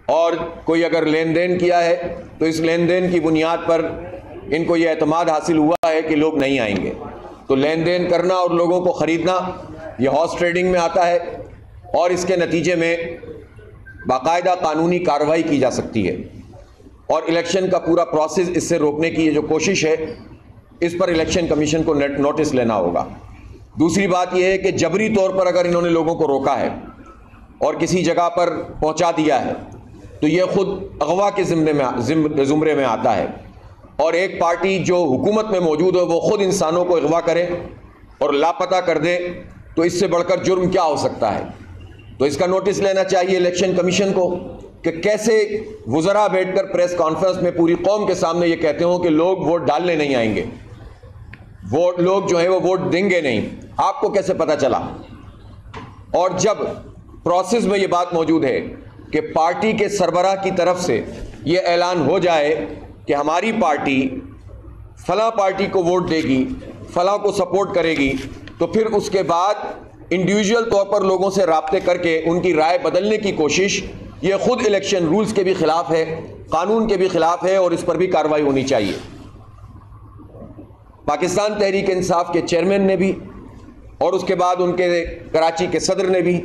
اور کوئی اگر لین دین کیا ہے تو اس لین دین کی بنیاد پر ان کو یہ اعتماد حاصل ہوا ہے کہ لوگ نہیں آئیں گے. تو لین دین کرنا اور لوگوں کو خریدنا یہ ہارس ٹریڈنگ میں آتا ہے، اور اس کے نتیجے میں باقاعدہ قانونی کارروائی کی جا سکتی ہے، اور الیکشن کا پورا پروسیس اس سے روکنے کی یہ جو کوشش ہے اس پر الیکشن کمیشن کو نوٹس لینا ہوگا. دوسری بات یہ ہے کہ جبری طور پر اگر انہوں نے لوگوں کو روکا ہے اور کسی جگہ پر پہنچا دیا ہے تو یہ خود اغوا کے زمرے میں آتا ہے، اور ایک پارٹی جو حکومت میں موجود ہے وہ خود انسانوں کو اغوا کرے اور لاپتہ کر دے تو اس سے بڑھ کر جرم کیا ہو سکتا ہے. تو اس کا نوٹس لینا چاہیے الیکشن کمیشن کو کہ کیسے وزراء بیٹھ کر پریس کانفرنس میں پوری قوم کے سامنے یہ کہتے ہوں کہ لوگ ووٹ ڈالنے نہیں آئیں گے، لوگ جو ہیں وہ ووٹ دیں گے نہیں. آپ کو کیسے پتہ چلا؟ اور جب پروسیس میں یہ بات موجود ہے کہ پارٹی کے سربراہ کی طرف سے یہ اعلان ہو جائے کہ ہماری پارٹی فلاں پارٹی کو ووٹ دے گی، فلاں کو سپورٹ کرے گی، تو پھر اس کے بعد انڈیویجول طور پر لوگوں سے رابطے کر کے ان کی رائے بدلنے کی کوشش، یہ خود الیکشن رولز کے بھی خلاف ہے، قانون کے بھی خلاف ہے، اور اس پر بھی کارروائی ہونی چاہیے. پاکستان تحریک انصاف کے چیئرمین نے بھی، اور اس کے بعد ان کے کراچی کے صدر نے بھی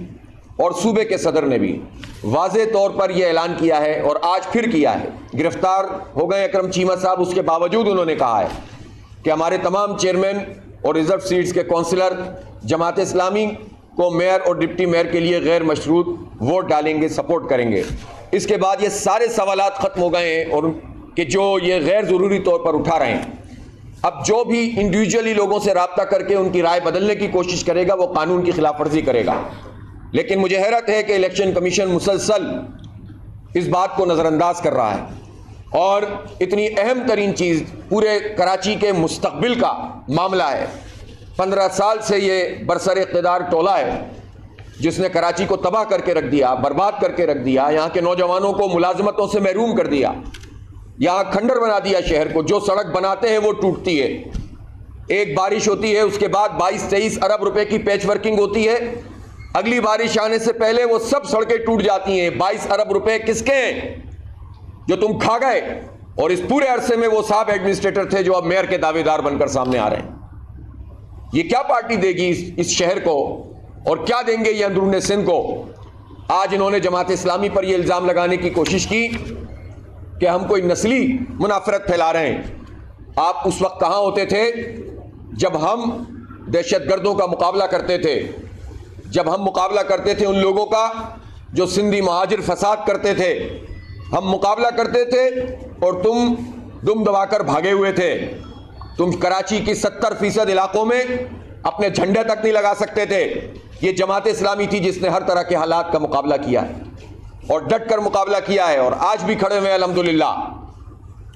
اور صوبے کے صدر نے بھی واضح طور پر یہ اعلان کیا ہے، اور آج پھر کیا ہے. گرفتار ہو گئے اکرم چیمہ صاحب، اس کے باوجود انہوں نے کہا ہے کہ ہمارے تمام چیئرمین اور ریزرو سیٹس کے کونسلر جماعت اسلامی کو میئر اور ڈپٹی میئر کے لیے غیر مشروط ووٹ ڈالیں گے، سپورٹ کریں گے. اس کے بعد یہ سارے سوالات ختم ہو گئے ہیں، اور کہ جو یہ غیر ضروری طور پر اٹھا رہے ہیں. اب جو بھی انڈیویجولی لوگوں سے رابطہ کر کے ان کی رائے بدلنے کی کوشش کرے گا وہ قانون کی خلاف ورزی کرے گا. لیکن مجھے حیرت ہے کہ الیکشن کمیشن مسلسل اس بات کو نظر انداز کر رہا ہے، اور اتنی اہم ترین چیز پورے کراچی کے مستقبل کا معاملہ ہے. 15 سال سے یہ برسر اقتدار ٹولہ ہے جس نے کراچی کو تباہ کر کے رکھ دیا، برباد کر کے رکھ دیا، یہاں کے نوجوانوں کو ملازمتوں سے محروم کر دیا، یہاں کھنڈر بنا دیا شہر کو. جو سڑک بناتے ہیں وہ ٹوٹتی ہے، ایک بارش ہوتی ہے اس کے بعد 22-23 ارب روپے کی پیچ ورکنگ ہوتی ہے، اگلی بارش آنے سے پہلے وہ سب سڑکیں ٹوٹ جاتی ہیں. 22 ارب روپے کس کے ہیں؟ جو تم کھا گئے. اور اس پورے عرصے میں وہ صاحب ایڈمنسٹریٹر تھے جو اب میئر کے دعوے دار بن کر سامنے آ رہے ہیں. یہ کیا پارٹی دے گی اس شہر کو، اور کیا دیں گے یہ اندرون سندھ کو؟ آج انہوں نے جماعت اسلامی پر یہ الزام لگانے کی کوشش کی کہ ہم کوئی نسلی منافرت پھیلا رہے ہیں. آپ اس وقت کہاں ہوتے تھے جب ہم دہشت گردوں کا مقابلہ کرتے تھے، جب ہم مقابلہ کرتے تھے ان لوگوں کا جو سندھی مہاجر فساد کرتے تھے؟ ہم مقابلہ کرتے تھے اور تم دم دبا کر بھاگے ہوئے تھے. تم کراچی کی 70% علاقوں میں اپنے جھنڈے تک نہیں لگا سکتے تھے. یہ جماعت اسلامی تھی جس نے ہر طرح کے حالات کا مقابلہ کیا ہے اور ڈٹ کر مقابلہ کیا ہے، اور آج بھی کھڑے ہوئے الحمدللہ.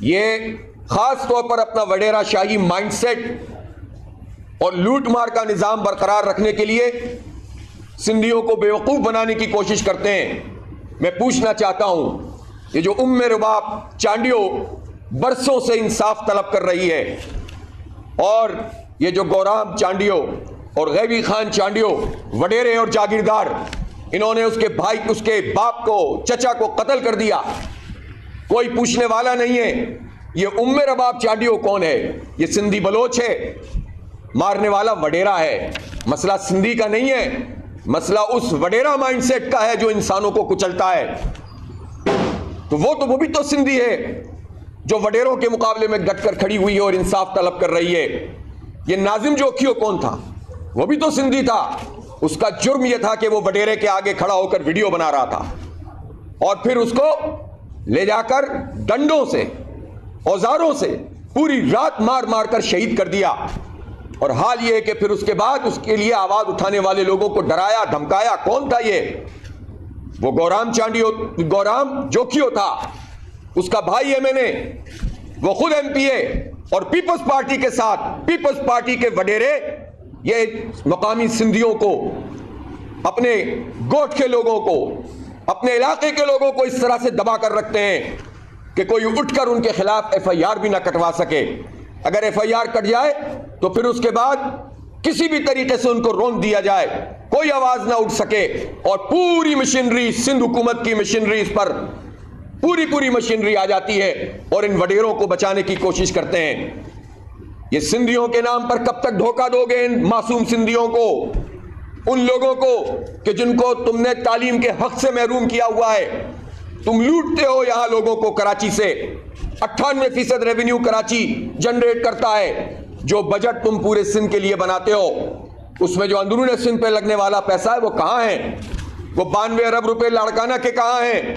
یہ خاص طور پر اپنا وڈیرا شاہی مائنڈ سیٹ اور لوٹ مار کا نظام برقرار رکھنے کے لیے سندھیوں کو بیوقوف بنانے کی کوشش کرتے ہیں. میں پوچھنا چاہتا ہوں، یہ جو رباب چانڈیو برسوں سے انصاف طلب کر رہی ہے، اور یہ جو گورام چانڈیو اور غیبی خان چانڈیو وڈیرے اور جاگیردار، انہوں نے اس کے بھائی، اس کے باپ کو، چچا کو قتل کر دیا، کوئی پوچھنے والا نہیں ہے. یہ رباب چانڈیو کون ہے؟ یہ سندھی بلوچ ہے. مارنے والا وڈیرا ہے. مسئلہ سندھی کا نہیں ہے، مسئلہ اس وڈیرا مائنڈ سیٹ کا ہے جو انسانوں کو کچلتا ہے. تو وہ بھی تو سندھی ہے جو وڈیروں کے مقابلے میں ڈٹ کر کھڑی ہوئی ہے اور انصاف طلب کر رہی ہے. یہ ناظم جوکھیو کون تھا؟ وہ بھی تو سندھی تھا. اس کا جرم یہ تھا کہ وہ وڈیرے کے آگے کھڑا ہو کر ویڈیو بنا رہا تھا، اور پھر اس کو لے جا کر ڈنڈوں سے، اوزاروں سے پوری رات مار مار کر شہید کر دیا. اور حال یہ ہے کہ پھر اس کے بعد اس کے لیے آواز اٹھانے والے لوگوں کو ڈرایا دھمکایا. کون تھا یہ؟ وہ گورام جوکھیو تھا. اس کا بھائی ایم این اے، وہ خود ایم پی اے، اور پیپلز پارٹی کے ساتھ، پیپلز پارٹی کے وڈیرے یہ مقامی سندھیوں کو، اپنے گوٹ کے لوگوں کو، اپنے علاقے کے لوگوں کو اس طرح سے دبا کر رکھتے ہیں کہ کوئی اٹھ کر ان کے خلاف ایف آئی آر بھی نہ کٹوا سکے. اگر ایف آئی آر کٹ جائے تو پھر اس کے بعد کسی بھی طریقے سے ان کو روک دیا جائے، کوئی آواز نہ اٹھ سکے، اور پوری مشینری، سندھ حکومت کی مشینری اس پر پوری پوری مشینری آ جاتی ہے اور ان وڈیروں کو بچانے کی کوشش کرتے ہیں. یہ سندھیوں کے نام پر کب تک دھوکہ دو گے ان معصوم سندھیوں کو, ان لوگوں کو کہ جن کو تم نے تعلیم کے حق سے محروم کیا ہوا ہے. تم لوٹتے ہو یہاں لوگوں کو کراچی سے. 98% ریونیو کراچی جنریٹ کرتا ہے. جو بجٹ تم پورے سندھ کے لیے بناتے ہو اس میں جو اندرون سندھ پہ لگنے والا پیسہ ہے وہ کہاں ہے؟ وہ 92 ارب روپے لاڑکانہ کے کہاں ہیں؟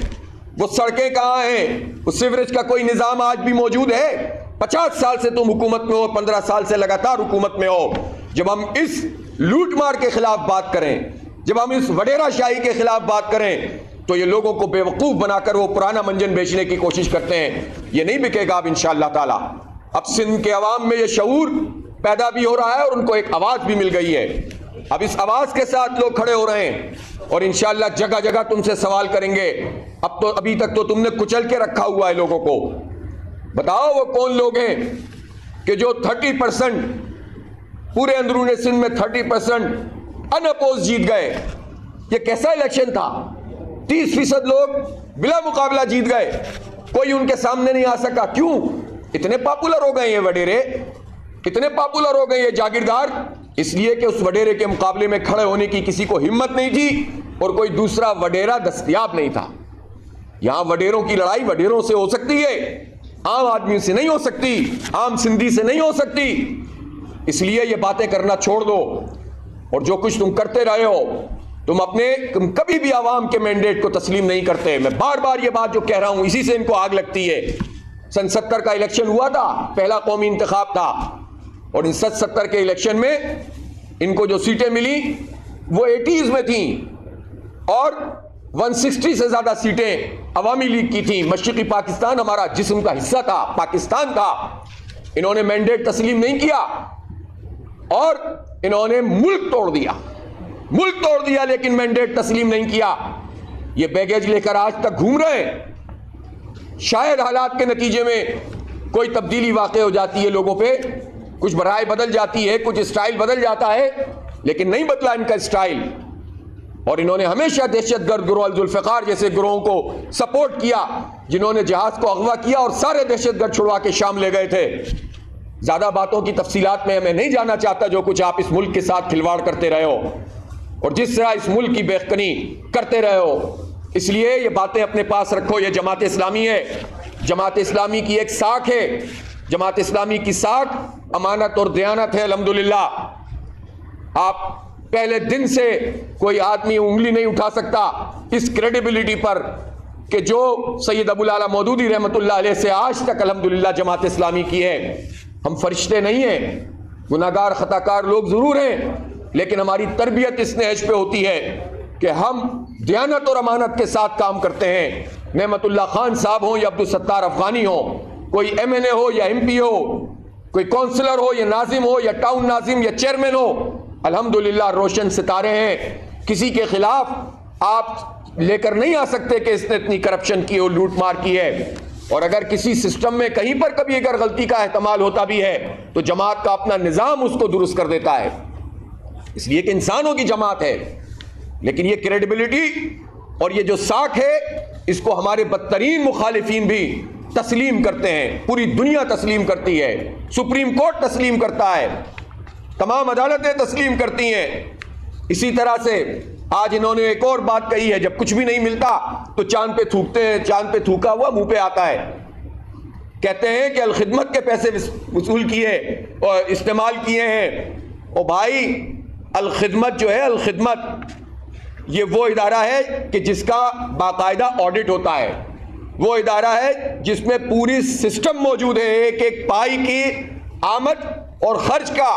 وہ سڑکیں کہاں ہیں؟ وہ سیوریج کا کوئی نظام آج بھی موجود ہے؟ 50 سال سے تم حکومت میں ہو, 15 سال سے لگاتار حکومت میں ہو. جب ہم اس لوٹ مار کے خلاف بات کریں, جب ہم اس وڈیرا شاہی کے خلاف بات کریں تو یہ لوگوں کو بیوقوف بنا کر وہ پرانا منجن بیچنے کی کوشش کرتے ہیں. یہ نہیں بکے گا اب انشاءاللہ تعالی. اب سندھ کے عوام میں یہ شعور پیدا بھی ہو رہا ہے اور ان کو ایک آواز بھی مل گئی ہے. اب اس آواز کے ساتھ لوگ کھڑے ہو رہے ہیں اور انشاءاللہ جگہ جگہ تم سے سوال کریں گے. ابھی تک تو تم نے کچل کے رکھا ہوا ہے لوگوں کو. بتاؤ وہ کون لوگ ہیں کہ جو 30% پورے اندرون سندھ میں 30% ان اپوز جیت گئے. یہ کیسا الیکشن تھا؟ 30% لوگ بلا مقابلہ جیت گئے. کوئی ان کے سامنے نہیں آ سکا. کیوں؟ اتنے پاپولر ہو گئے یہ وڈیرے, اتنے پاپولر ہو گئے یہ جاگیردار. اس لیے کہ اس وڈیرے کے مقابلے میں کھڑے ہونے کی کسی کو ہمت نہیں تھی اور کوئی دوسرا وڈیرا دستیاب نہیں تھا. یہاں وڈیروں کی لڑائی وڈیروں سے ہو سکتی ہے, عام آدمی سے نہیں ہو سکتی, عام سندھی سے نہیں ہو سکتی. اس لیے یہ باتیں کرنا چھوڑ دو اور جو کچھ تم کرتے رہے ہو تم کبھی بھی عوام کے مینڈیٹ کو تسلیم نہیں کرتے. میں بار بار یہ بات جو کہہ رہا ہوں اسی سے ان کو آگ لگتی ہے. سن 70 کا الیکشن ہوا تھا, پہلا قومی انتخاب تھا, اور ان 70 کے الیکشن میں ان کو جو سیٹیں ملی وہ 80s میں تھیں اور 160 سے زیادہ سیٹیں عوامی لیگ کی تھیں. مشرقی پاکستان ہمارا جسم کا حصہ تھا, پاکستان تھا. انہوں نے مینڈیٹ تسلیم نہیں کیا اور انہوں نے ملک توڑ دیا لیکن مینڈیٹ تسلیم نہیں کیا. یہ بیگیج لے کر آج تک گھوم رہے ہیں. شاید حالات کے نتیجے میں کوئی تبدیلی واقع ہو جاتی ہے لوگوں پہ, کچھ برائے بدل جاتی ہے, کچھ اسٹائل بدل جاتا ہے, لیکن نہیں بدلا ان کا اسٹائل. اور انہوں نے ہمیشہ دہشت گرد گروہ ذوالفقار جیسے گروہوں کو سپورٹ کیا جنہوں نے جہاز کو اغوا کیا اور سارے دہشت گرد چھڑوا کے شام لے گئے تھے. زیادہ باتوں کی تفصیلات میں میں نہیں جانا چاہتا. جو کچھ آپ اس ملک کے ساتھ کھلواڑ کرتے رہے ہو اور جس طرح اس ملک کی بےخکنی کرتے رہے ہو, اس لیے یہ باتیں اپنے پاس رکھو. یہ جماعت اسلامی ہے, جماعت اسلامی کی ایک ساکھ ہے. جماعت اسلامی کی ساکھ امانت اور دیانت ہے. الحمدللہ آپ پہلے دن سے کوئی آدمی انگلی نہیں اٹھا سکتا اس کریڈیبلٹی پر کہ جو سید ابو الاعلی مودودی رحمۃ اللہ علیہ سے آج تک الحمدللہ جماعت اسلامی کی ہے. ہم فرشتے نہیں ہیں, گناہگار خطاکار لوگ ضرور ہیں, لیکن ہماری تربیت اس نہج پہ ہوتی ہے کہ ہم دیانت اور امانت کے ساتھ کام کرتے ہیں. نعمت اللہ خان صاحب ہوں یا عبدالستار افغانی ہوں, کوئی ایم این اے ہو یا ایم پی ہو, کوئی کونسلر ہو یا ناظم ہو یا ٹاؤن ناظم یا چیئرمین ہو, الحمدللہ روشن ستارے ہیں. کسی کے خلاف آپ لے کر نہیں آ سکتے کہ اس نے اتنی کرپشن کی اور لوٹ مار کی ہے. اور اگر کسی سسٹم میں کہیں پر کبھی اگر غلطی کا احتمال ہوتا بھی ہے تو جماعت کا اپنا نظام اس کو درست کر دیتا ہے, اس لیے کہ انسانوں کی جماعت ہے. لیکن یہ کریڈیبلٹی اور یہ جو ساکھ ہے اس کو ہمارے بدترین مخالفین بھی تسلیم کرتے ہیں. پوری دنیا تسلیم کرتی ہے, سپریم کورٹ تسلیم کرتا ہے, تمام عدالتیں تسلیم کرتی ہیں. اسی طرح سے آج انہوں نے ایک اور بات کہی ہے, جب کچھ بھی نہیں ملتا تو چاند پہ تھوکتے ہیں, چاند پہ تھوکا ہوا منہ پہ آتا ہے. کہتے ہیں کہ الخدمت کے پیسے وصول کیے اور استعمال کیے ہیں. او بھائی, الخدمت جو ہے, الخدمت یہ وہ ادارہ ہے کہ جس کا باقاعدہ آڈٹ ہوتا ہے, وہ ادارہ ہے جس میں پوری سسٹم موجود ہے, ایک ایک پائی کی آمد اور خرچ کا,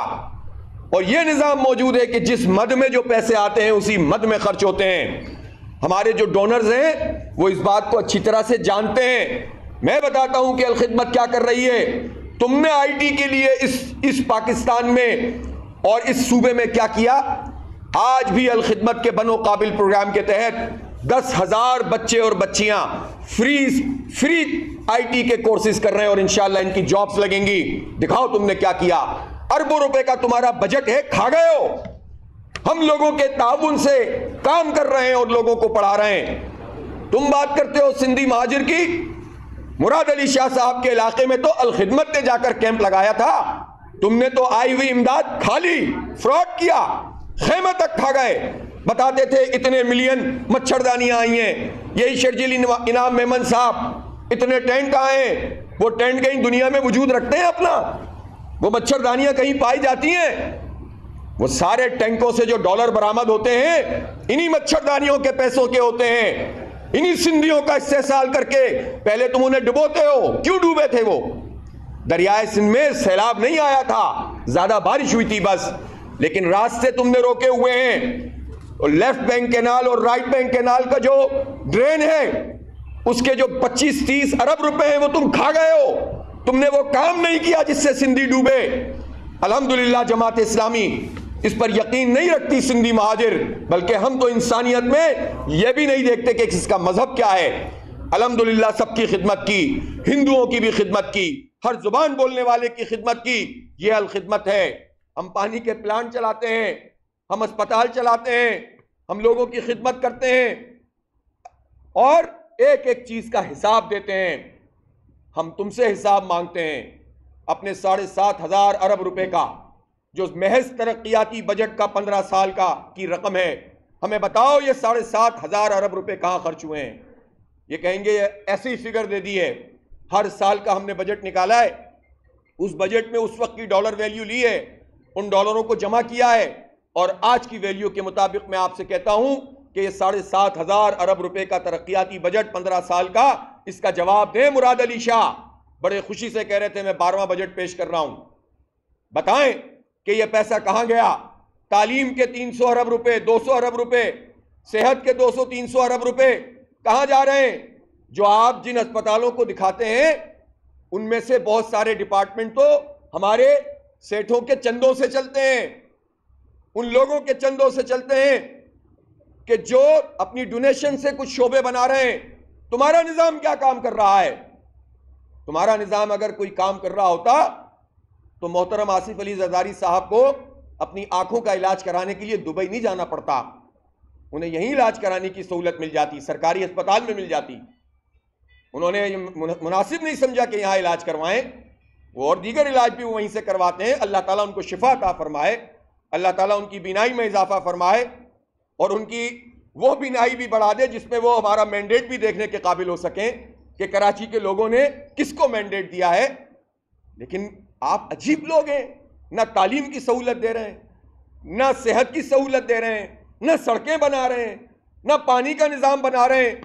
اور یہ نظام موجود ہے کہ جس مد میں جو پیسے آتے ہیں اسی مد میں خرچ ہوتے ہیں. ہمارے جو ڈونرز ہیں وہ اس بات کو اچھی طرح سے جانتے ہیں. میں بتاتا ہوں کہ الخدمت کیا کر رہی ہے. تم نے آئی ٹی کے لیے اس پاکستان میں اور اس صوبے میں کیا کیا؟ آج بھی الخدمت کے بنو قابل پروگرام کے تحت 10,000 بچے اور بچیاں فری آئی ٹی کے کورسز کر رہے ہیں اور انشاءاللہ ان کی جابز لگیں گی. دکھاؤ تم نے کیا کیا. اربوں روپے کا تمہارا بجٹ ہے, کھا گئے ہو. ہم لوگوں کے تعاون سے کام کر رہے ہیں اور لوگوں کو پڑھا رہے ہیں. تم بات کرتے ہو سندھی مہاجر کی. مراد علی شاہ صاحب کے علاقے میں تو الخدمت نے جا کر کیمپ لگایا تھا. تم نے تو آئی ہوئی امداد کھا لی, فراڈ کیا, خیمہ تک کھا گئے. بتاتے تھے اتنے ملین مچھردانیاں آئی ہیں. یہی شرجیل انعام میمن صاحب اتنے ٹینٹ آئے. وہ ٹینٹ کہیں دنیا میں وجود رکھتے ہیں اپنا؟ وہ مچھردانیاں کہیں پائی جاتی ہیں؟ وہ سارے ٹینکوں سے جو ڈالر برآمد ہوتے ہیں انہی مچھردانیوں کے پیسوں کے ہوتے ہیں. انہی سندھیوں کا استحصال کر کے پہلے تم انہیں ڈبوتے ہو. کیوں ڈوبے تھے وہ؟ دریائے سندھ میں سیلاب نہیں آیا تھا, زیادہ بارش ہوئی تھی بس, لیکن راستے تم نے روکے ہوئے ہیں. اور لیفٹ بینک کینال اور رائٹ بینک کینال کا جو ڈرین ہے اس کے جو 25-30 ارب روپے ہیں وہ تم کھا گئے ہو. تم نے وہ کام نہیں کیا جس سے سندھی ڈوبے. الحمدللہ جماعت اسلامی اس پر یقین نہیں رکھتی سندھی مہاجر, بلکہ ہم تو انسانیت میں یہ بھی نہیں دیکھتے کہ اس کا مذہب کیا ہے. الحمدللہ سب کی خدمت کی, ہندوؤں کی بھی خدمت کی, ہر زبان بولنے والے کی خدمت کی. یہ الخدمت ہے. ہم پانی کے پلانٹ چلاتے ہیں, ہم اسپتال چلاتے ہیں, ہم لوگوں کی خدمت کرتے ہیں اور ایک ایک چیز کا حساب دیتے ہیں. ہم تم سے حساب مانگتے ہیں اپنے 7,500 ارب روپے کا, جو محض ترقیاتی بجٹ کا 15 سال کا کی رقم ہے. ہمیں بتاؤ یہ 7,500 ارب روپے کہاں خرچ ہوئے ہیں؟ یہ کہیں گے ایسی فگر دے دی ہے. ہر سال کا ہم نے بجٹ نکالا ہے, اس بجٹ میں اس وقت کی ڈالر ویلیو لی ہے, ان ڈالروں کو جمع کیا ہے, اور آج کی ویلیو کے مطابق میں آپ سے کہتا ہوں کہ یہ 7,500 ارب روپے کا ترقیاتی بجٹ 15 سال کا, اس کا جواب دیں مراد علی شاہ. بڑے خوشی سے کہہ رہے تھے میں 12واں بجٹ پیش کر رہا ہوں. بتائیں کہ یہ پیسہ کہاں گیا؟ تعلیم کے 300 ارب روپے, 200 ارب روپے, صحت کے 200-300 ارب روپے کہاں جا رہے ہیں؟ جو آپ جن اسپتالوں کو دکھاتے ہیں ان میں سے بہت سارے ڈپارٹمنٹ تو ہمارے سیٹھوں کے چندوں سے چلتے ہیں, ان لوگوں کے چندوں سے چلتے ہیں کہ جو اپنی ڈونیشن سے کچھ شعبے بنا رہے ہیں. تمہارا نظام کیا کام کر رہا ہے؟ تمہارا نظام اگر کوئی کام کر رہا ہوتا تو محترم آصف علی زرداری صاحب کو اپنی آنکھوں کا علاج کرانے کے لیے دبئی نہیں جانا پڑتا, انہیں یہیں علاج کرانے کی سہولت مل جاتی, سرکاری اسپتال میں مل جاتی. انہوں نے مناسب نہیں سمجھا کہ یہاں علاج کروائیں, وہ اور دیگر علاج بھی وہیں سے کرواتے ہیں. اللہ تعالیٰ ان کو شفا عطا فرمائے, اللہ تعالیٰ ان کی بینائی میں اضافہ فرمائے اور ان کی وہ بینائی بھی بڑھا دے جس میں وہ ہمارا مینڈیٹ بھی دیکھنے کے قابل ہو سکیں کہ کراچی کے لوگوں نے کس کو مینڈیٹ دیا ہے. لیکن آپ عجیب لوگ ہیں, نہ تعلیم کی سہولت دے رہے ہیں, نہ صحت کی سہولت دے رہے ہیں, نہ سڑکیں بنا رہے ہیں, نہ پانی کا نظام بنا رہے ہیں.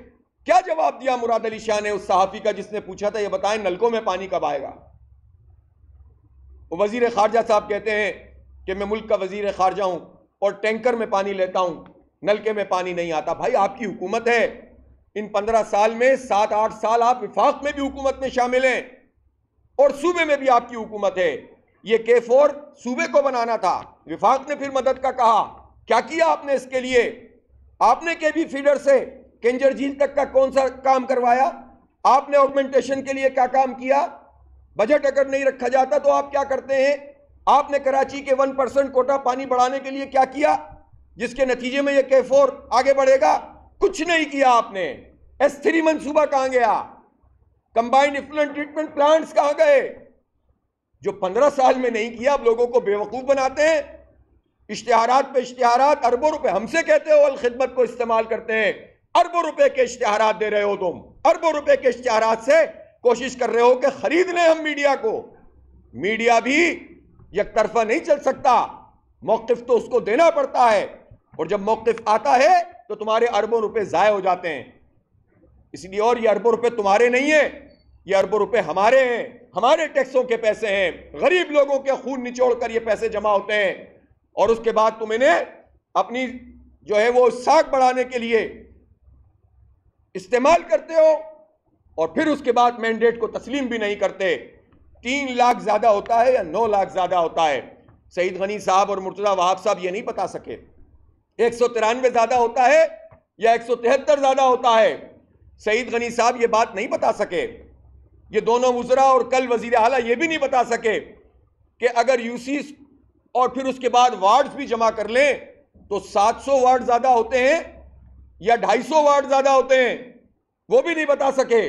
کیا جواب دیا مراد علی شاہ نے اس صحافی کا جس نے پوچھا تھا یہ بتائیں نلکوں میں پانی کب آئے گا؟ وہ وزیر خارجہ صاحب کہتے ہیں کہ میں ملک کا وزیر خارجہ ہوں اور ٹینکر میں پانی لیتا ہوں, نلکے میں پانی نہیں آتا. بھائی آپ کی حکومت ہے, ان 15 سال میں 7-8 سال آپ وفاق میں بھی حکومت میں شامل ہیں اور صوبے میں بھی آپ کی حکومت ہے. یہ K4 صوبے کو بنانا تھا, وفاق نے پھر مدد کا کہا. کیا کیا آپ نے اس کے لیے؟ آپ نے KB فیڈر سے کنجر جھیل تک کا کون سا کام کروایا؟ آپ نے آگمنٹیشن کے لیے کیا کام کیا؟ بجٹ اگر نہیں رکھا جاتا تو آپ کیا کرتے ہیں؟ آپ نے کراچی کے 1% کوٹا پانی بڑھانے کے لیے کیا کیا جس کے نتیجے میں یہ K4 آگے بڑھے گا؟ کچھ نہیں کیا آپ نے. S3 منصوبہ کہاں گیا؟ کمبائنڈ ایفلوئنٹ ٹریٹمنٹ پلانٹس کہاں گئے؟ جو 15 سال میں نہیں کیا. اب لوگوں کو بیوقوف بناتے ہیں, اشتہارات پہ اشتہارات, اربوں روپے. ہم سے کہتے ہو الخدمت کو استعمال کرتے ہیں, اربوں روپے کے اشتہارات دے رہے ہو تم. اربوں روپے کے اشتہارات سے کوشش کر رہے ہو کہ خرید لیں ہم میڈیا کو. میڈیا بھی یک طرفہ نہیں چل سکتا, موقف تو اس کو دینا پڑتا ہے, اور جب موقف آتا ہے تو تمہارے اربوں روپے ضائع ہو جاتے ہیں. اس لیے اور یہ اربوں روپے تمہارے نہیں ہیں, یہ اربوں روپے ہمارے ہیں, ہمارے ٹیکسوں کے پیسے ہیں. غریب لوگوں کے خون نچوڑ کر یہ پیسے جمع ہوتے ہیں, اور اس کے بعد تم انہیں اپنی جو ہے وہ ساکھ بڑھانے کے لیے استعمال کرتے ہو, اور پھر اس کے بعد مینڈیٹ کو تسلیم بھی نہیں کرتے. 3 لاکھ زیادہ ہوتا ہے یا 9 لاکھ زیادہ ہوتا ہے؟ سعید غنی صاحب اور مرتضی وہاب صاحب یہ نہیں بتا سکے. 193 زیادہ ہوتا ہے یا 173 زیادہ ہوتا ہے؟ سعید غنی صاحب یہ بات نہیں بتا سکے. یہ دونوں وزراء اور کل وزیر اعلیٰ یہ بھی نہیں بتا سکے کہ اگر UC اور پھر اس کے بعد وارڈز بھی جمع کر لیں تو 700 وارڈ زیادہ ہوتے ہیں یا 250 وارڈ زیادہ ہوتے ہیں. وہ بھی نہیں بتا سکے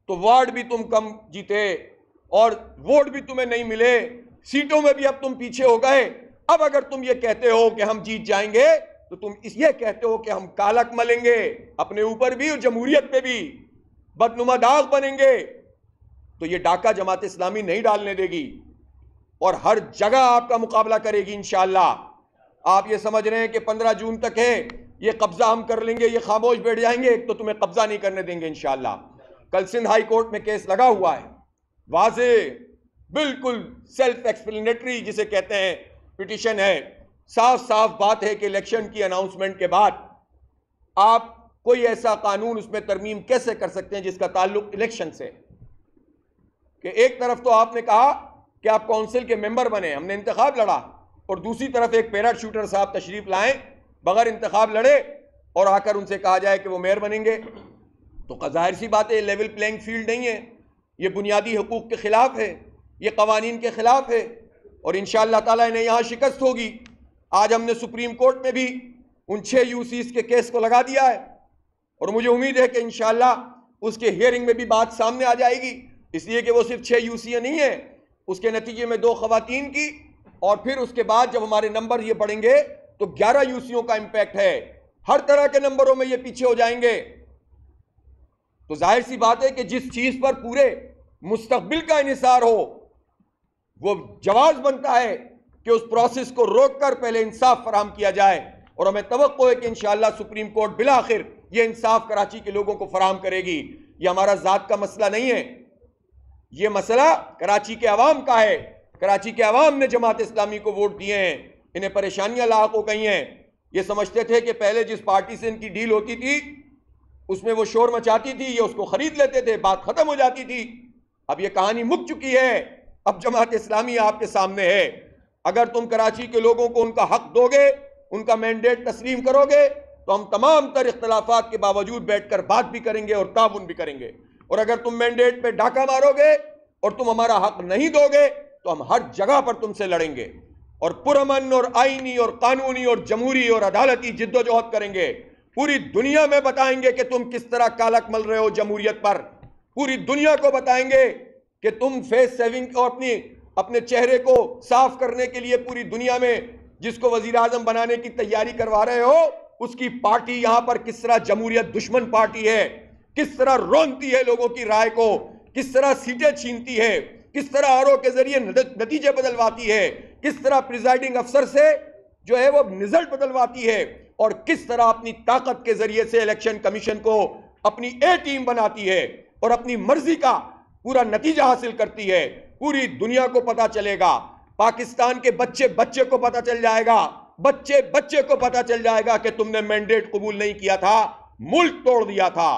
تو وارڈ بھی تم کم جیتے اور ووٹ بھی تمہیں نہیں ملے, سیٹوں میں بھی اب تم پیچھے ہو گئے. اب اگر تم یہ کہتے ہو کہ ہم جیت جائیں گے تو تم یہ کہتے ہو کہ ہم کالک ملیں گے اپنے اوپر بھی اور جمہوریت پہ بھی, بدنما داغ بنیں گے. تو یہ ڈاکہ جماعت اسلامی نہیں ڈالنے دے گی اور ہر جگہ آپ کا مقابلہ کرے گی انشاءاللہ. آپ یہ سمجھ رہے ہیں کہ 15 جون تک ہے, یہ قبضہ ہم کر لیں گے, یہ خاموش بیٹھ جائیں گے, ایک تو تمہیں قبضہ نہیں کرنے دیں گے انشاءاللہ. کل سندھ ہائی کورٹ میں کیس لگا ہوا ہے, واضح بالکل سیلف ایکسپلینیٹری جسے کہتے ہیں پٹیشن ہے, صاف صاف بات ہے کہ الیکشن کی اناؤنسمنٹ کے بعد آپ کوئی ایسا قانون اس میں ترمیم کیسے کر سکتے ہیں جس کا تعلق الیکشن سے, کہ ایک طرف تو آپ نے کہا کہ آپ کونسل کے ممبر بنے, ہم نے انتخاب لڑا, اور دوسری طرف ایک پیرا شوٹر صاحب تشریف لائیں بغیر انتخاب لڑے اور آ کر ان سے کہا جائے کہ وہ میئر بنیں گے. تو ظاہر سی بات ہے لیول پلینگ فیلڈ نہیں ہے, یہ بنیادی حقوق کے خلاف ہے, یہ قوانین کے خلاف ہے, اور انشاءاللہ تعالیٰ انہیں یہاں شکست ہوگی. آج ہم نے سپریم کورٹ میں بھی ان 6 یوسیز کے کیس کو لگا دیا ہے, اور مجھے امید ہے کہ انشاءاللہ اس کے ہیئرنگ میں بھی بات سامنے آ جائے گی, اس لیے کہ وہ صرف 6 یوسیاں نہیں ہیں, اس کے نتیجے میں 2 خواتین کی, اور پھر اس کے بعد جب ہمارے نمبر یہ بڑھیں گے تو 11 یوسیوں کا امپیکٹ ہے, ہر طرح کے نمبروں میں یہ پیچھے ہو جائیں گے. تو ظاہر سی بات ہے کہ جس چیز پر پورے مستقبل کا انحصار ہو وہ جواز بنتا ہے کہ اس پروسیس کو روک کر پہلے انصاف فراہم کیا جائے, اور ہمیں توقع ہے کہ انشاءاللہ سپریم کورٹ بالآخر یہ انصاف کراچی کے لوگوں کو فراہم کرے گی. یہ ہمارا ذات کا مسئلہ نہیں ہے, یہ مسئلہ کراچی کے عوام کا ہے. کراچی کے عوام نے جماعت اسلامی کو ووٹ دیے ہیں, انہیں پریشانیاں لاحق ہو گئی ہیں. یہ سمجھتے تھے کہ پہلے جس پارٹی سے ان کی ڈیل ہوتی تھی اس میں وہ شور مچاتی تھی, یہ اس کو خرید لیتے تھے, بات ختم ہو جاتی تھی. اب یہ کہانی مک چکی ہے, اب جماعت اسلامی آپ کے سامنے ہے. اگر تم کراچی کے لوگوں کو ان کا حق دو گے, ان کا مینڈیٹ تسلیم کرو گے, تو ہم تمام تر اختلافات کے باوجود بیٹھ کر بات بھی کریں گے اور تعاون بھی کریں گے. اور اگر تم مینڈیٹ پہ ڈاکہ مارو گے اور تم ہمارا حق نہیں دو گے تو ہم ہر جگہ پر تم سے لڑیں گے, اور پرامن اور آئینی اور قانونی اور جمہوری اور عدالتی جد و جہد کریں گے. پوری دنیا میں بتائیں گے کہ تم کس طرح کالک مل رہے ہو جمہوریت پر. پوری دنیا کو بتائیں گے کہ تم فیس سیونگ کو اپنے چہرے کو صاف کرنے کے لیے پوری دنیا میں جس کو وزیر اعظم بنانے کی تیاری کروا رہے ہو, اس کی پارٹی یہاں پر کس طرح جمہوریت دشمن پارٹی ہے, کس طرح رونتی ہے لوگوں کی رائے کو, کس طرح سیٹیں چھینتی ہے, کس طرح آر او کے ذریعے نتیجے بدلواتی ہے, کس طرح پریزائڈنگ افسر سے جو ہے وہ رزلٹ بدلواتی ہے, اور کس طرح اپنی طاقت کے ذریعے سے الیکشن کمیشن کو اپنی اے ٹیم بناتی ہے اور اپنی مرضی کا پورا نتیجہ حاصل کرتی ہے. پوری دنیا کو پتا چلے گا, پاکستان کے بچے بچے کو پتا چل جائے گا, بچے بچے کو پتا چل جائے گا کہ تم نے مینڈیٹ قبول نہیں کیا تھا, ملک توڑ دیا تھا.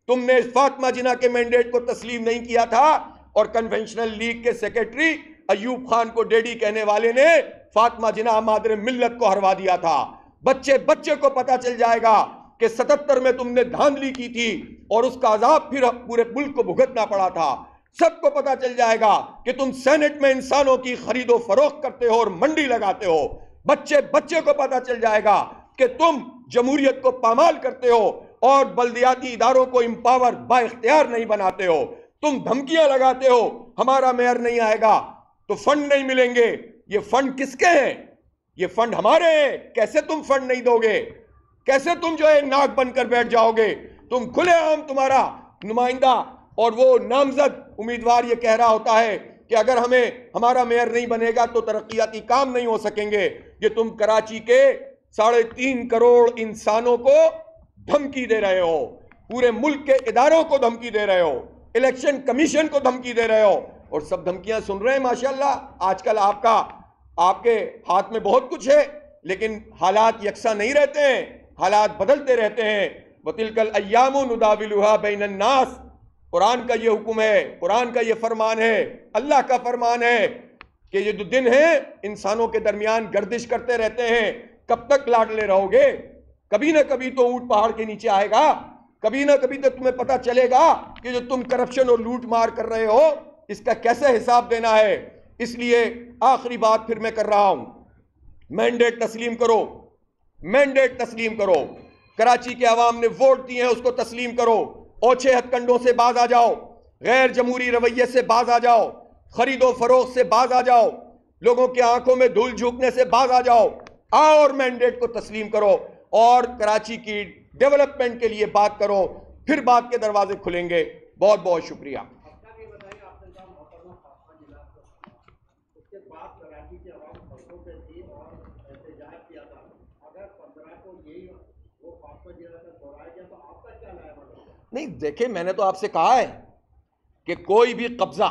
تم نے فاطمہ جناح کے مینڈیٹ کو تسلیم نہیں کیا تھا, اور کنونشنل لیگ کے سیکرٹری ایوب خان کو ڈیڈی کہنے والے نے فاطمہ جناح مادر ملت کو ہروا دیا تھا. بچے بچے کو پتا چل جائے گا کہ 77 میں تم نے دھاندلی کی تھی اور اس کا عذاب پھر پورے ملک کو بھگتنا پڑا تھا. سب کو پتا چل جائے گا کہ تم سینٹ میں انسانوں کی خرید و فروخت کرتے ہو اور منڈی لگاتے ہو. بچے بچے کو پتا چل جائے گا کہ تم جمہوریت کو پامال کرتے ہو اور بلدیاتی اداروں کو امپاور با اختیار نہیں بناتے ہو. تم دھمکیاں لگاتے ہو ہمارا میئر نہیں آئے گا تو فنڈ نہیں ملیں گے. یہ فنڈ کس کے ہیں؟ یہ فنڈ ہمارے ہیں. کیسے تم فنڈ نہیں دو گے؟ کیسے تم جو ہے ناک بن کر بیٹھ جاؤ گے؟ تم کھلے عام تمہارا نمائندہ اور وہ نامزد امیدوار یہ کہہ رہا ہوتا ہے کہ اگر ہمارا میئر نہیں بنے گا تو ترقیاتی کام نہیں ہو سکیں گے. یہ تم کراچی کے 3.5 کروڑ انسانوں کو دھمکی دے رہے ہو, پورے ملک کے اداروں کو دھمکی دے رہے ہو, الیکشن کمیشن کو دھمکی دے رہے ہو, اور سب دھمکیاں سن رہے ہیں. ماشاءاللہ آج کل آپ کے ہاتھ میں بہت کچھ ہے, لیکن حالات یکساں نہیں رہتے ہیں, حالات بدلتے رہتے ہیں. وَتِلْكَ الْأَيَّامُ نُدَاوِلُهَا بَيْنَ النَّاسِ, قرآن کا یہ حکم ہے, قرآن کا یہ فرمان ہے, اللہ کا فرمان ہے کہ یہ جو دن ہیں انسانوں کے درمیان گردش کرتے رہتے ہیں. کب تک لاڈلے رہو گے؟ کبھی نہ کبھی تو اونٹ پہاڑ کے نیچے آئے گا, کبھی نہ کبھی تو تمہیں پتا چلے گا کہ جو تم کرپشن اور لوٹ مار کر رہے ہو اس کا کیسے حساب دینا ہے. اس لیے آخری بات پھر میں کر رہا ہوں, مینڈیٹ تسلیم کرو, مینڈیٹ تسلیم کرو. کراچی کے عوام نے ووٹ دیے ہیں, اس کو تسلیم کرو. اوچھے ہتھ کنڈوں سے باز آ جاؤ، غیر جمہوری رویے سے باز آ جاؤ، خرید و فروخت سے باز آ جاؤ، لوگوں کی آنکھوں میں دھول جھونکنے سے باز آ جاؤ، آؤ اور مینڈیٹ کو تسلیم کرو اور کراچی کی ڈیولپمنٹ کے لیے بات کرو، پھر بات کے دروازے کھلیں گے۔ بہت بہت شکریہ۔ نہیں دیکھیں، میں نے تو آپ سے کہا ہے کہ کوئی بھی قبضہ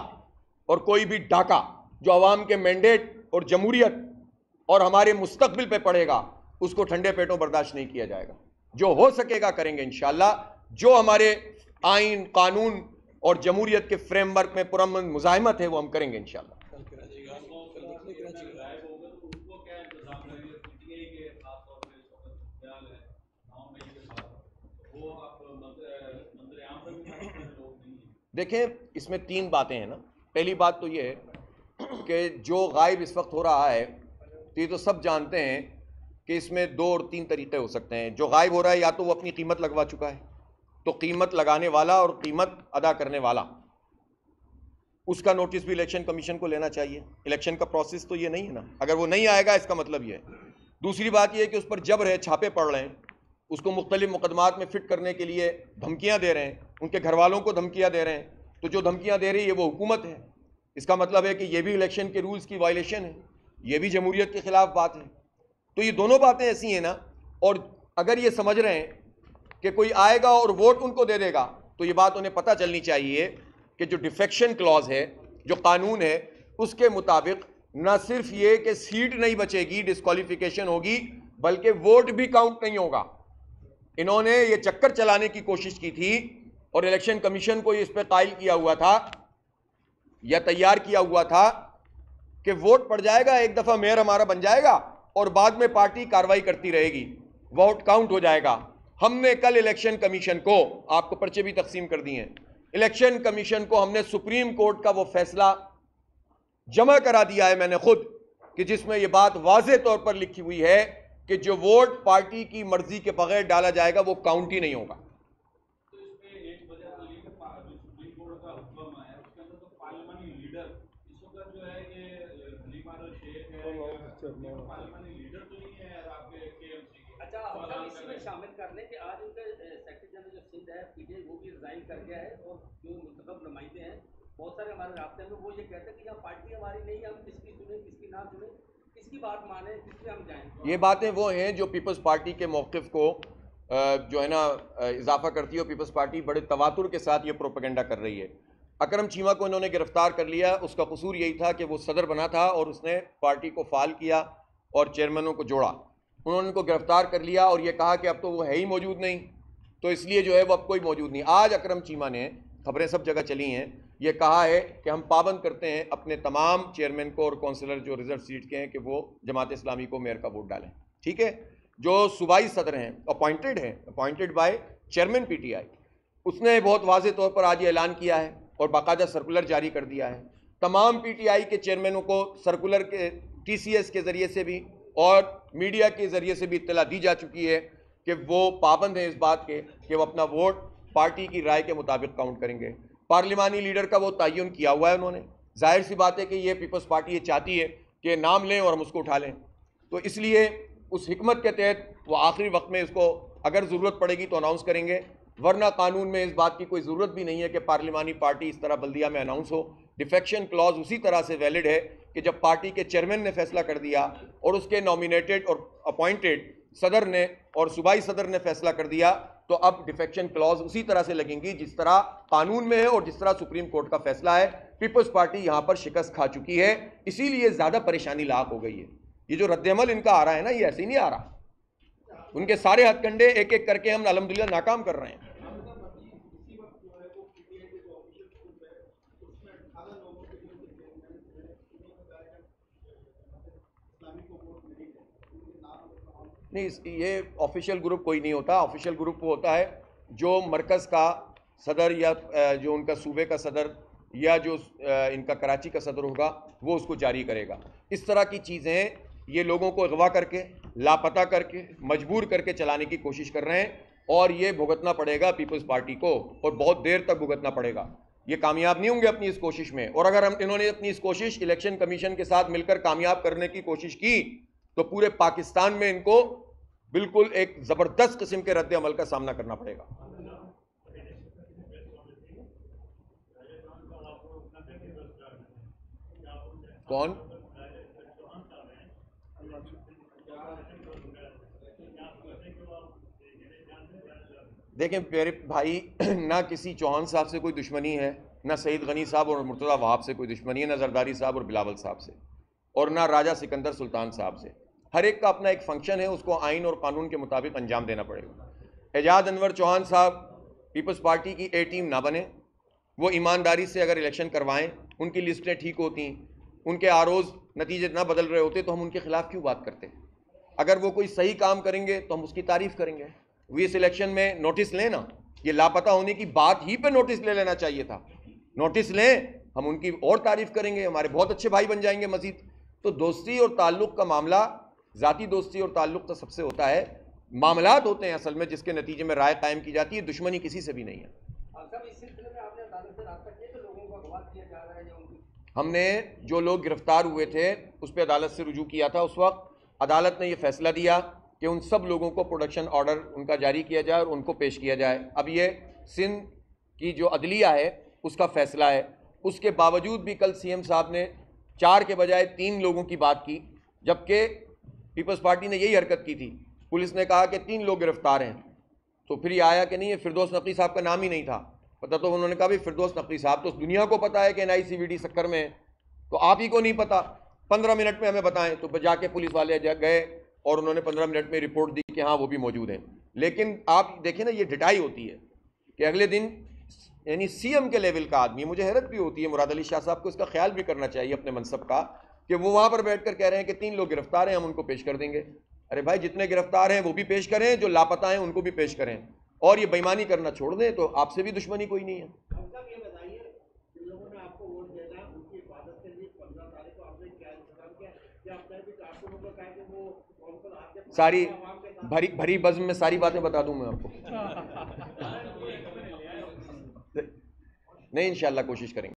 اور کوئی بھی ڈاکہ جو عوام کے مینڈیٹ اور جمہوریت اور ہمارے مستقبل پہ پڑے گا اس کو ٹھنڈے پیٹوں برداشت نہیں کیا جائے گا۔ جو ہو سکے گا کریں گے انشاءاللہ، جو ہمارے آئین، قانون اور جمہوریت کے فریم ورک میں پرامن مزاحمت ہے وہ ہم کریں گے انشاءاللہ۔ دیکھیں اس میں تین باتیں ہیں نا۔ پہلی بات تو یہ ہے کہ جو غائب اس وقت ہو رہا ہے تو یہ تو سب جانتے ہیں کہ اس میں دو اور تین طریقے ہو سکتے ہیں۔ جو غائب ہو رہا ہے یا تو وہ اپنی قیمت لگوا چکا ہے، تو قیمت لگانے والا اور قیمت ادا کرنے والا اس کا نوٹس بھی الیکشن کمیشن کو لینا چاہیے۔ الیکشن کا پروسیس تو یہ نہیں ہے نا، اگر وہ نہیں آئے گا اس کا مطلب یہ ہے۔ دوسری بات یہ ہے کہ اس پر جبر ہے، چھاپے پڑ رہے ہیں، اس کو مختلف مقدمات میں فٹ کرنے کے لیے دھمکیاں دے رہے ہیں، ان کے گھر والوں کو دھمکیاں دے رہے ہیں، تو جو دھمکیاں دے رہی ہے وہ حکومت ہے۔ اس کا مطلب ہے کہ یہ بھی الیکشن کے رولز کی وائلیشن ہے، یہ بھی جمہوریت کے خلاف بات ہے۔ تو یہ دونوں باتیں ایسی ہیں نا، اور اگر یہ سمجھ رہے ہیں کہ کوئی آئے گا اور ووٹ ان کو دے دے گا تو یہ بات انہیں پتہ چلنی چاہیے کہ جو ڈیفیکشن کلاز ہے، جو قانون ہے، اس کے مطابق نہ صرف یہ کہ سیٹ نہیں بچے گی، ڈسکوالیفیکیشن ہوگی، بلکہ ووٹ بھی کاؤنٹ نہیں ہوگا۔ انہوں نے یہ چکر چلانے کی کوشش کی تھی اور الیکشن کمیشن کو اس پہ قائل کیا ہوا تھا یا تیار کیا ہوا تھا کہ ووٹ پڑ جائے گا، ایک دفعہ میئر ہمارا بن جائے گا اور بعد میں پارٹی کاروائی کرتی رہے گی، ووٹ کاؤنٹ ہو جائے گا۔ ہم نے کل الیکشن کمیشن کو، آپ کو پرچے بھی تقسیم کر دیے ہیں، الیکشن کمیشن کو ہم نے سپریم کورٹ کا وہ فیصلہ جمع کرا دیا ہے میں نے خود، کہ جس میں یہ بات واضح طور پر لکھی ہوئی ہے کہ جو ووٹ پارٹی کی مرضی کے بغیر ڈالا جائے گا وہ کاؤنٹ ہی نہیں ہوگا۔ اسی میں شامل کر لیں کہ آج ان کا سیکرٹری جنرل جو سندھ ہے پی ٹی آئی وہ بھی ریزائن کر گیا ہے، اور جو منتخب نمائندے ہیں بہت سارے ہمارے رابطے میں وہ یہ کہتے ہیں کہ یہاں پارٹی ہماری نہیں ہے، ہم کس کی چنیں کس کی نہ چنیں، کس کی بات مانیں کس میں ہم جائیں۔ یہ باتیں وہ ہیں جو پیپلز پارٹی کے موقف کو جو ہے نا اضافہ کرتی ہے، اور پیپلز پارٹی بڑے تواتر کے ساتھ یہ پروپیگنڈا کر رہی ہے۔ اکرم چیمہ کو انہوں نے گرفتار کر لیا، اس کا قصور یہی تھا کہ وہ صدر بنا تھا اور اس نے پارٹی کو فعال کیا اور چیئرمینوں کو جوڑا۔ انہوں نے ان کو گرفتار کر لیا اور یہ کہا کہ اب تو وہ ہے ہی موجود نہیں، تو اس لیے جو ہے وہ اب کوئی موجود نہیں۔ آج اکرم چیمہ نے، خبریں سب جگہ چلی ہیں، یہ کہا ہے کہ ہم پابند کرتے ہیں اپنے تمام چیئرمین کو اور کونسلر جو ریزرو سیٹ کے ہیں کہ وہ جماعت اسلامی کو میئر کا ووٹ ڈالیں۔ ٹھیک ہے، جو صوبائی صدر ہیں appointed by chairman P T I, اس نے بہت واضح طور پر آج یہ اعلان کیا ہے اور باقاعدہ سرکولر جاری کر دیا ہے۔ تمام پی ٹی آئی کے چیئرمینوں کو سرکولر کے ٹی سی ایس کے ذریعے سے بھی اور میڈیا کے ذریعے سے بھی اطلاع دی جا چکی ہے کہ وہ پابند ہیں اس بات کے کہ وہ اپنا ووٹ پارٹی کی رائے کے مطابق کاؤنٹ کریں گے۔ پارلیمانی لیڈر کا وہ تعین کیا ہوا ہے انہوں نے، ظاہر سی بات ہے کہ یہ پیپلز پارٹی یہ چاہتی ہے کہ نام لیں اور ہم اس کو اٹھا لیں، تو اس لیے اس حکمت کے تحت وہ آخری وقت میں اس کو اگر ضرورت پڑے گی تو اناؤنس کریں گے، ورنہ قانون میں اس بات کی کوئی ضرورت بھی نہیں ہے کہ پارلیمانی پارٹی اس طرح بلدیہ میں اناؤنس ہو۔ ڈیفیکشن کلاز اسی طرح سے ویلڈ ہے کہ جب پارٹی کے چیئرمین نے فیصلہ کر دیا اور اس کے نامینیٹڈ اور اپوائنٹڈ صدر نے اور صوبائی صدر نے فیصلہ کر دیا، تو اب ڈیفیکشن کلاز اسی طرح سے لگیں گی جس طرح قانون میں ہے اور جس طرح سپریم کورٹ کا فیصلہ ہے۔ پیپلز پارٹی یہاں پر شکست کھا چکی ہے، اسی لیے زیادہ پریشانی لاحق ہو گئی ہے۔ یہ جو رد عمل ان کا آ رہا ہے نا، یہ ایسے ہی نہیں آ رہا، ان کے سارے ہتھ کنڈے ایک ایک کر کے ہم الحمدللہ ناکام کر رہے ہیں۔ نہیں، یہ آفیشیل گروپ کوئی نہیں ہوتا۔ آفیشیل گروپ وہ ہوتا ہے جو مرکز کا صدر یا جو ان کا صوبے کا صدر یا جو ان کا کراچی کا صدر ہوگا وہ اس کو جاری کرے گا۔ اس طرح کی چیزیں یہ لوگوں کو اغوا کر کے، لاپتہ کر کے، مجبور کر کے چلانے کی کوشش کر رہے ہیں۔ اور یہ بھگتنا پڑے گا پیپلز پارٹی کو، اور بہت دیر تک بھگتنا پڑے گا. یہ کامیاب نہیں ہوں گے اپنی اس کوشش میں، اور اگر انہوں نے اپنی اس کوشش الیکشن کمیشن کے ساتھ مل کر کامیاب کرنے کی کوشش کی تو پورے پاکستان میں ان کو بالکل ایک زبردست قسم کے رد عمل کا سامنا کرنا پڑے گا. کون؟ دیکھیں میرے بھائی، نہ کسی چوہان صاحب سے کوئی دشمنی ہے، نہ سعید غنی صاحب اور مرتضیٰ وہاب سے کوئی دشمنی ہے، نہ زرداری صاحب اور بلاول صاحب سے، اور نہ راجہ سکندر سلطان صاحب سے. ہر ایک کا اپنا ایک فنکشن ہے، اس کو آئین اور قانون کے مطابق انجام دینا پڑے گا. اعجاز انور چوہان صاحب پیپلز پارٹی کی اے ٹیم نہ بنے، وہ ایمانداری سے اگر الیکشن کروائیں، ان کی لسٹیں ٹھیک ہوتی، ان کے آروز نتیجے نہ بدل رہے ہوتے تو ہم ان کے خلاف کیوں بات کرتے؟ اگر وہ کوئی صحیح کام کریں گے تو ہم اس کی تعریف کریں گے. وہ اس الیکشن میں نوٹس لیں نا، یہ لاپتہ ہونے کی بات ہی پہ نوٹس لے لینا چاہیے تھا. نوٹس لیں، ہم ان کی اور تعریف کریں گے، ہمارے بہت اچھے بھائی بن جائیں گے مزید. تو دوستی اور تعلق کا معاملہ، ذاتی دوستی اور تعلق تو سب سے ہوتا ہے، معاملات ہوتے ہیں اصل میں جس کے نتیجے میں رائے قائم کی جاتی ہے. دشمنی کسی سے بھی نہیں ہے. ہم نے جو لوگ گرفتار ہوئے تھے اس پہ عدالت سے رجوع کیا تھا. اس وقت عدالت نے یہ فیصلہ دیا کہ ان سب لوگوں کو پروڈکشن آرڈر ان کا جاری کیا جائے اور ان کو پیش کیا جائے. اب یہ سندھ کی جو عدلیہ ہے اس کا فیصلہ ہے. اس کے باوجود بھی کل سی ایم صاحب نے 4 کے بجائے 3 لوگوں کی بات کی، جبکہ پیپلز پارٹی نے یہی حرکت کی تھی. پولیس نے کہا کہ 3 لوگ گرفتار ہیں، تو پھر یہ آیا کہ نہیں، یہ فردوس نقوی صاحب کا نام ہی نہیں تھا پتہ. تو انہوں نے کہا بھی فردوس نقوی صاحب تو دنیا کو پتہ ہے کہ NICVD سکر میں ہے، تو آپ ہی کو نہیں پتہ، 15 منٹ میں ہمیں بتائیں. تو جا کے پولیس والے گئے اور انہوں نے 15 منٹ میں رپورٹ دی کہ ہاں وہ بھی موجود ہیں. لیکن آپ دیکھیں نا، یہ ڈٹائی ہوتی ہے کہ اگلے دن یعنی سی ایم کے لیول کا آدمی، مجھے حیرت بھی ہوتی ہے، مراد علی شاہ صاحب کو اس کا خیال بھی کرنا چاہیے اپنے منصب کا، کہ وہ وہاں پر بیٹھ کر کہہ رہے ہیں کہ 3 لوگ گرفتار ہیں، ہم ان کو پیش کر دیں گے. ارے بھائی، جتنے گرفتار ہیں وہ بھی پیش کریں، جو لاپتہ ہیں ان کو بھی پیش کریں، اور یہ بےمانی کرنا چھوڑ دیں تو آپ سے بھی دشمنی کوئی نہیں ہے. ساری بھری بزم میں ساری باتیں بتا دوں میں آپ کو. نہیں، انشاءاللہ کوشش کریں گے.